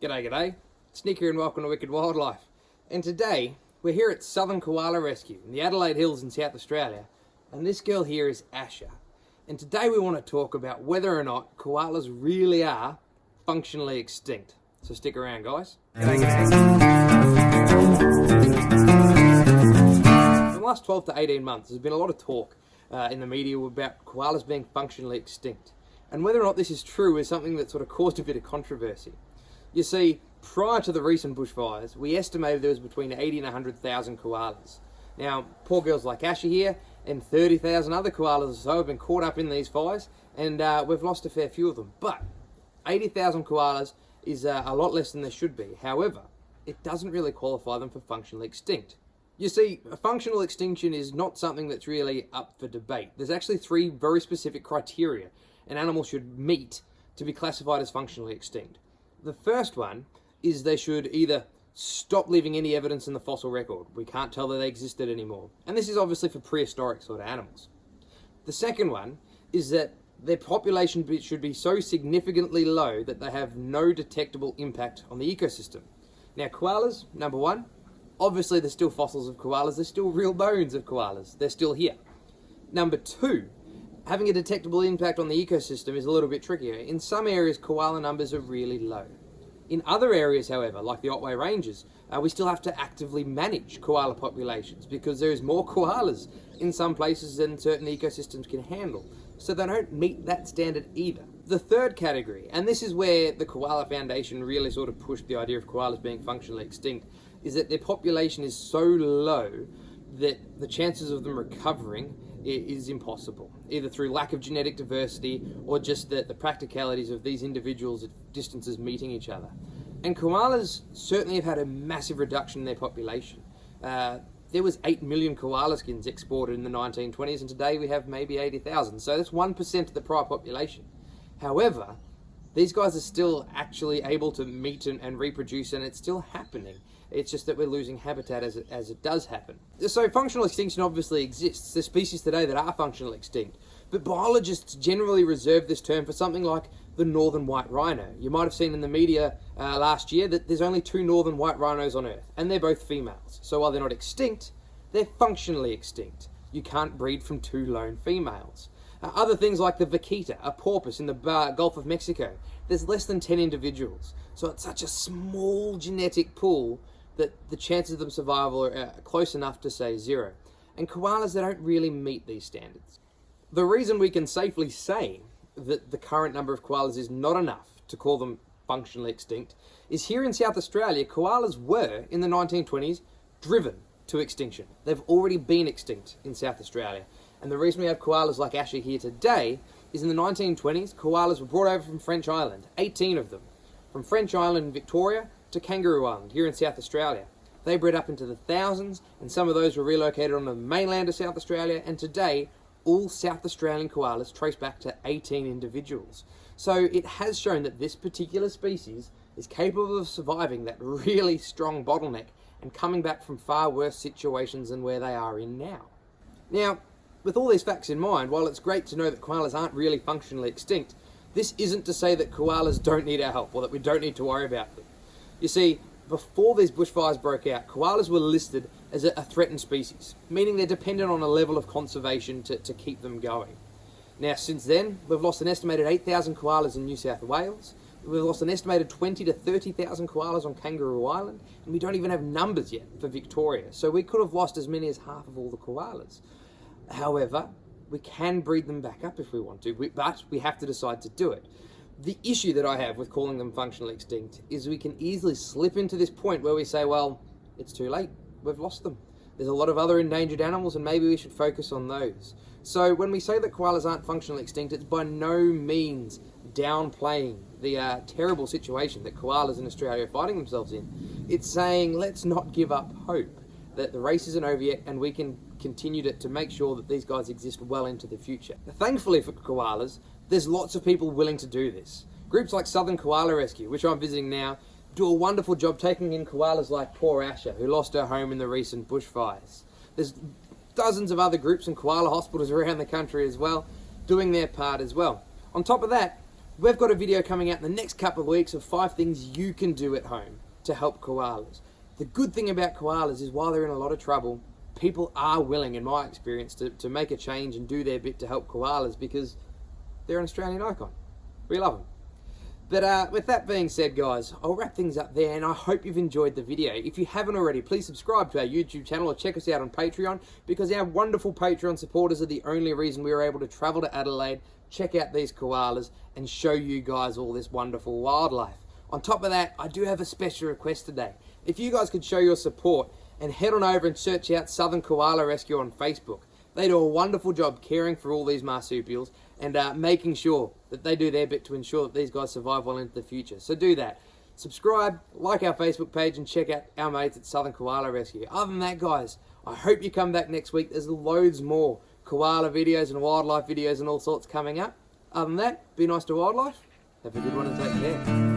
G'day, g'day. Sneaker and welcome to Wicked Wildlife. And today, we're here at Southern Koala Rescue in the Adelaide Hills in South Australia. And this girl here is Asha. And today we want to talk about whether or not koalas really are functionally extinct. So stick around, guys. G'day, g'day. In the last 12 to 18 months, there's been a lot of talk in the media about koalas being functionally extinct. And whether or not this is true is something that sort of caused a bit of controversy. You see, prior to the recent bushfires, we estimated there was between 80 and 100,000 koalas. Now, poor girls like Asha here and 30,000 other koalas or so have been caught up in these fires, and we've lost a fair few of them. But 80,000 koalas is a lot less than there should be. However, it doesn't really qualify them for functionally extinct. You see, a functional extinction is not something that's really up for debate. There's actually three very specific criteria an animal should meet to be classified as functionally extinct. The first one is they should either stop leaving any evidence in the fossil record. We can't tell that they existed anymore. And this is obviously for prehistoric sort of animals. The second one is that their population should be so significantly low that they have no detectable impact on the ecosystem. Now, koalas, number one, obviously they're still fossils of koalas. They're still real bones of koalas. They're still here. Number two, having a detectable impact on the ecosystem is a little bit trickier. In some areas, koala numbers are really low. In other areas, however, like the Otway Ranges, we still have to actively manage koala populations because there is more koalas in some places than certain ecosystems can handle. So they don't meet that standard either. The third category, and this is where the Koala Foundation really sort of pushed the idea of koalas being functionally extinct, is that their population is so low that the chances of them recovering is impossible, either through lack of genetic diversity or just the practicalities of these individuals at distances meeting each other. And koalas certainly have had a massive reduction in their population. There was 8 million koala skins exported in the 1920s, and today we have maybe 80,000. So that's 1% of the prior population. However, these guys are still actually able to meet and reproduce, and it's still happening. It's just that we're losing habitat as it does happen. So functional extinction obviously exists. There's species today that are functionally extinct, but biologists generally reserve this term for something like the northern white rhino. You might have seen in the media last year that there's only 2 northern white rhinos on Earth, and they're both females. So while they're not extinct, they're functionally extinct. You can't breed from 2 lone females. Other things like the vaquita, a porpoise in the Gulf of Mexico, there's less than 10 individuals. So it's such a small genetic pool that the chances of them survival are close enough to say 0. And koalas, they don't really meet these standards. The reason we can safely say that the current number of koalas is not enough to call them functionally extinct is here in South Australia, koalas were, in the 1920s, driven to extinction. They've already been extinct in South Australia. And the reason we have koalas like Asha here today is in the 1920s, koalas were brought over from French Island, 18 of them, from French Island in Victoria to Kangaroo Island here in South Australia. They bred up into the thousands, and some of those were relocated on the mainland of South Australia, and today all South Australian koalas trace back to 18 individuals. So it has shown that this particular species is capable of surviving that really strong bottleneck and coming back from far worse situations than where they are in now. Now, with all these facts in mind, while it's great to know that koalas aren't really functionally extinct, this isn't to say that koalas don't need our help or that we don't need to worry about them. You see, before these bushfires broke out, koalas were listed as a threatened species, meaning they're dependent on a level of conservation to keep them going. Now, since then, we've lost an estimated 8,000 koalas in New South Wales. We've lost an estimated 20 to 30,000 koalas on Kangaroo Island, and we don't even have numbers yet for Victoria. So we could have lost as many as half of all the koalas. However, we can breed them back up if we want to, but we have to decide to do it. The issue that I have with calling them functionally extinct is we can easily slip into this point where we say, well, it's too late, we've lost them. There's a lot of other endangered animals and maybe we should focus on those. So when we say that koalas aren't functionally extinct, it's by no means downplaying the terrible situation that koalas in Australia are finding themselves in. It's saying let's not give up hope that the race isn't over yet and we can continue to make sure that these guys exist well into the future. Thankfully for koalas, there's lots of people willing to do this. Groups like Southern Koala Rescue, which I'm visiting now, do a wonderful job taking in koalas like poor Asha, who lost her home in the recent bushfires. There's dozens of other groups and koala hospitals around the country as well, doing their part as well. On top of that, We've got a video coming out in the next couple of weeks of 5 things you can do at home to help koalas. The good thing about koalas is while they're in a lot of trouble, people are willing, in my experience, to make a change and do their bit to help koalas because they're an Australian icon. We love them. But with that being said, guys, I'll wrap things up there, and I hope you've enjoyed the video. If you haven't already, please subscribe to our YouTube channel or check us out on Patreon, because our wonderful Patreon supporters are the only reason we were able to travel to Adelaide, check out these koalas, and show you guys all this wonderful wildlife. On top of that, I do have a special request today. If you guys could show your support and head on over and search out Southern Koala Rescue on Facebook. They do a wonderful job caring for all these marsupials and making sure that they do their bit to ensure that these guys survive well into the future. So do that. Subscribe, like our Facebook page, and check out our mates at Southern Koala Rescue. Other than that, guys, I hope you come back next week. There's loads more koala videos and wildlife videos and all sorts coming up. Other than that, be nice to wildlife. Have a good one and take care.